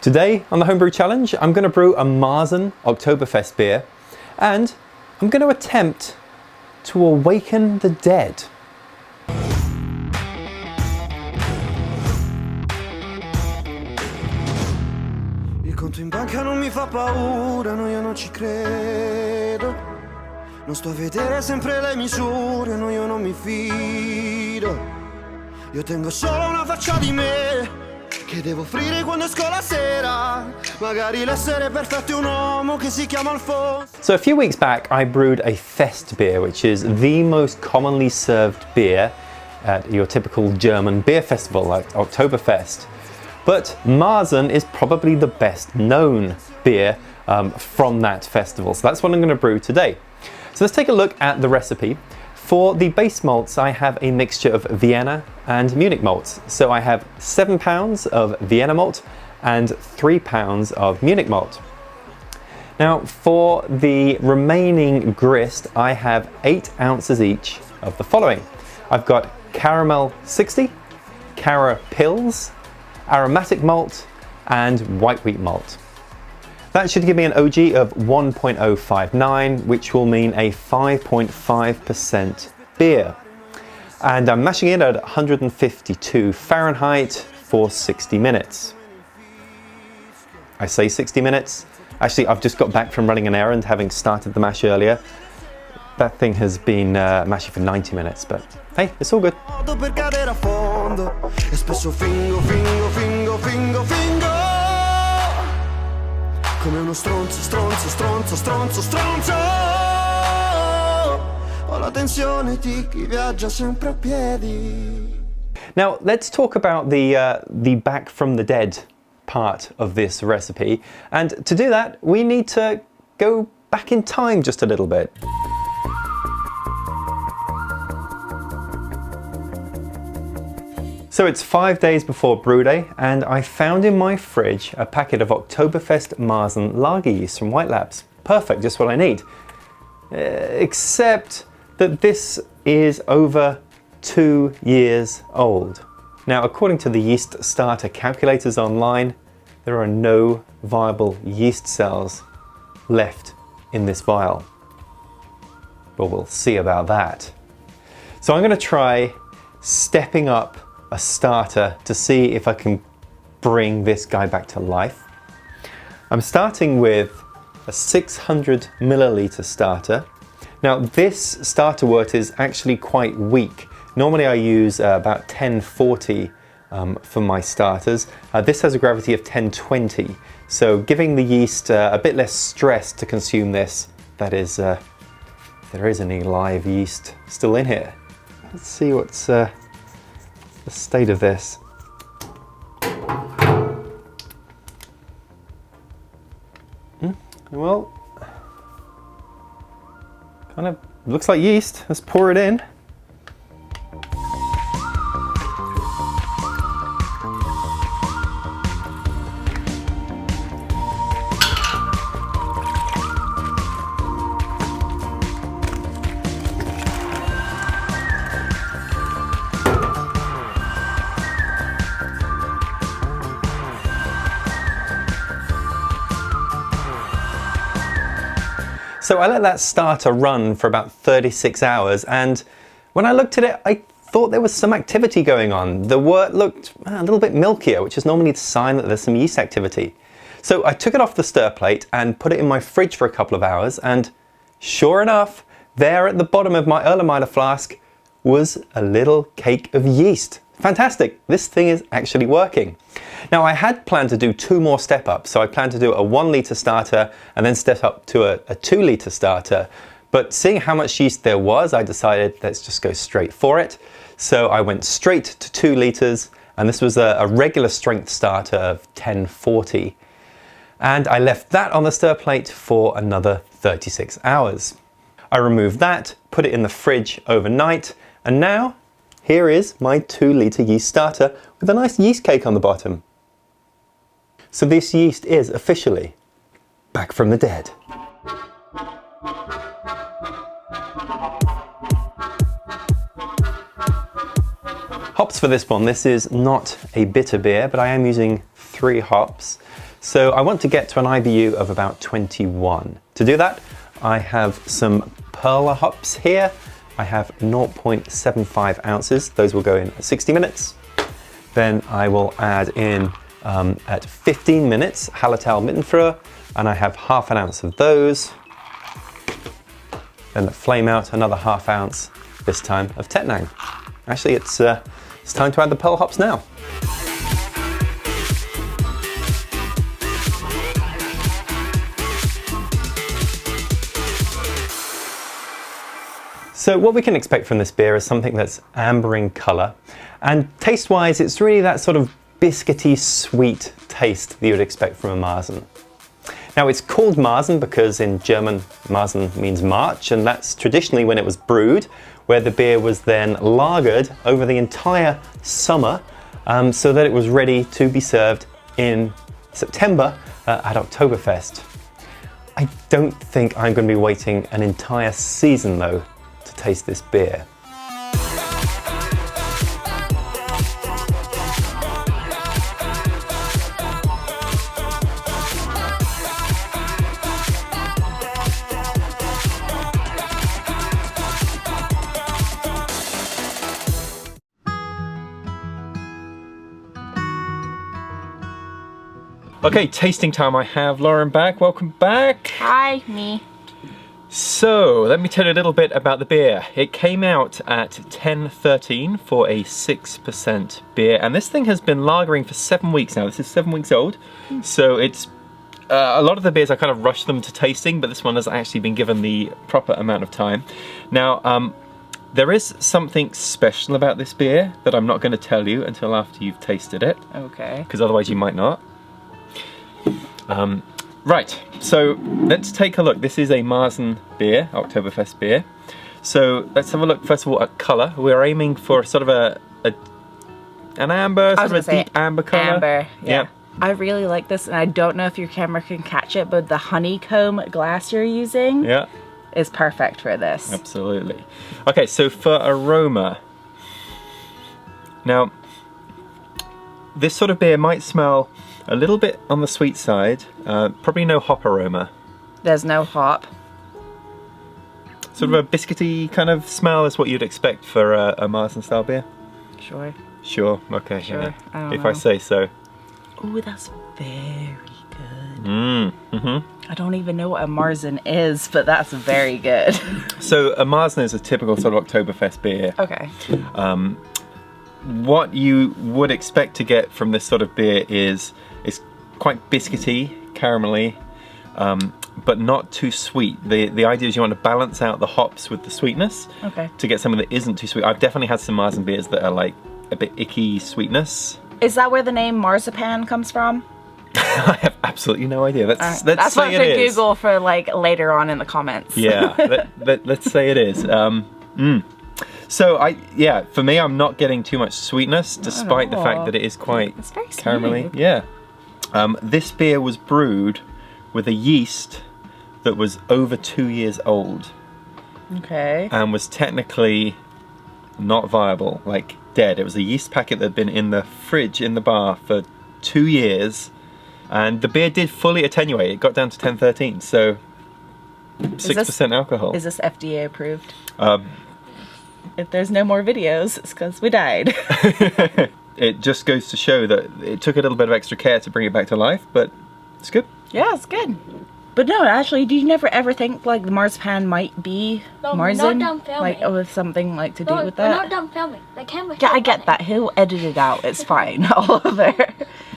Today on the Homebrew Challenge, I'm going to brew a Marzen Oktoberfest beer, and I'm going to attempt to awaken the dead. Il conto in banca non mi fa paura, no io non ci credo. Non sto a vedere sempre le misure, no io non mi fido. Io tengo solo una faccia di me che devo offrire quando esco la sera. Magari l'essere perfetto è un uomo che si chiama Alfonso. So a few weeks back I brewed a fest beer, which is the most commonly served beer at your typical German beer festival like Octoberfest. But Marzen is probably the best known beer from that festival. So that's what I'm going to brew today. So let's take a look at the recipe. For the base malts, I have a mixture of Vienna and Munich malts. So I have 7 pounds of Vienna malt and 3 pounds of Munich malt. Now for the remaining grist, I have 8 ounces each of the following. I've got Caramel 60, Carapils, Aromatic Malt and white wheat malt. That should give me an OG of 1.059, which will mean a 5.5% beer. And I'm mashing it at 152 Fahrenheit for 60 minutes. I say 60 minutes. Actually, I've just got back from running an errand, having started the mash earlier. That thing has been mashing for 90 minutes, but hey, it's all good. Come uno stronzo, stronzo, stronzo, stronzo, stronzo. Ho la tensione di chi viaggia sempre a piedi. Now let's talk about the back from the dead part of this recipe, and to do that we need to go back in time just a little bit. So it's 5 days before brew day, and I found in my fridge a packet of Octoberfest Marzen lager yeast from White Labs. Perfect, just what I need. Except that this is over 2 years old. Now, according to the yeast starter calculators online, there are no viable yeast cells left in this vial. Well, we'll see about that. So I'm going to try stepping up a starter to see if I can bring this guy back to life. I'm starting with a 600 milliliter starter. Now this starter wort is actually quite weak. Normally I use about 1040 for my starters. This has a gravity of 1020, so giving the yeast a bit less stress to consume this. That is, if there is any live yeast still in here. Let's see what's the state of this. Well, kind of looks like yeast. Let's pour it in. So I let that starter run for about 36 hours, and when I looked at it, I thought there was some activity going on. The wort looked a little bit milkier, which is normally the sign that there's some yeast activity. So I took it off the stir plate and put it in my fridge for a couple of hours, and sure enough, there at the bottom of my Erlenmeyer flask was a little cake of yeast. Fantastic, this thing is actually working. Now I had planned to do 2 more step ups, so I planned to do a 1 litre starter and then step up to a 2 litre starter. But seeing how much yeast there was, I decided let's just go straight for it. So I went straight to 2 litres, and this was a regular strength starter of 1040. And I left that on the stir plate for another 36 hours. I removed that, put it in the fridge overnight, and now here is my 2 litre yeast starter with a nice yeast cake on the bottom. So this yeast is officially back from the dead. Hops for this one. This is not a bitter beer, but I am using 3 hops. So I want to get to an IBU of about 21. To do that, I have some Perle hops here. I have 0.75 ounces. Those will go in at 60 minutes. Then I will add in at 15 minutes Hallertauer Mittenfrühe, and I have half an ounce of those. Then the flame out another half ounce, this time of Tettnang. Actually, it's time to add the Perle hops now. So what we can expect from this beer is something that's amber in colour, and taste-wise it's really that sort of biscuity sweet taste that you would expect from a Marzen. Now it's called Marzen because in German Marzen means March, and that's traditionally when it was brewed, where the beer was then lagered over the entire summer so that it was ready to be served in September at Octoberfest. I don't think I'm going to be waiting an entire season though to taste this beer. Okay, tasting time I have. Lauren back, welcome back. Hi, me. So, let me tell you a little bit about the beer. It came out at 10:13 for a 6% beer, and this thing has been lagering for 7 weeks now. This is 7 weeks old, so it's a lot of the beers I kind of rush them to tasting, but this one has actually been given the proper amount of time. Now, there is something special about this beer that I'm not going to tell you until after you've tasted it. Okay. Because otherwise you might not. Right, so let's take a look. This is a Marzen beer, Oktoberfest beer. So let's have a look first of all at colour. We're aiming for sort of an amber, sort of a deep amber colour. Amber, yeah. I really like this, and I don't know if your camera can catch it, but the honeycomb glass you're using is perfect for this. Absolutely. Okay, so for aroma. Now, this sort of beer might smell a little bit on the sweet side, probably no hop aroma. There's no hop. Sort of a biscuity kind of smell is what you'd expect for a Marzen style beer? Sure. Sure, okay. Sure, Yeah. I don't If know. I say so. Ooh, that's very good. Mm-hmm. I don't even know what a Marzen is, but that's very good. So a Marzen is a typical sort of Oktoberfest beer. Okay. What you would expect to get from this sort of beer is quite biscuity, caramelly, but not too sweet. The idea is you want to balance out the hops with the sweetness to get something that isn't too sweet. I've definitely had some Marzen beers that are like a bit icky sweetness. Is that where the name marzipan comes from? I have absolutely no idea. Let's That's what say to it is. Google for like later on in the comments. Yeah, let's say it is. So for me, I'm not getting too much sweetness, despite the fact that it is quite It's very caramelly. smooth. Yeah. This beer was brewed with a yeast that was over 2 years old Okay. and was technically not viable, like dead. It was a yeast packet that had been in the fridge in the bar for 2 years, and the beer did fully attenuate. It got down to 10:13, so 6% alcohol. Is this FDA approved? If there's no more videos, it's because we died. It just goes to show that it took a little bit of extra care to bring it back to life, but it's good. Yeah, it's good. But no, actually, do you never ever think like the marzipan might be Marzen? Not done filming. Like with something like to do No, with we're that? not done filming. The camera's Yeah, still I get running. that. He'll edit it out. It's fine. All over.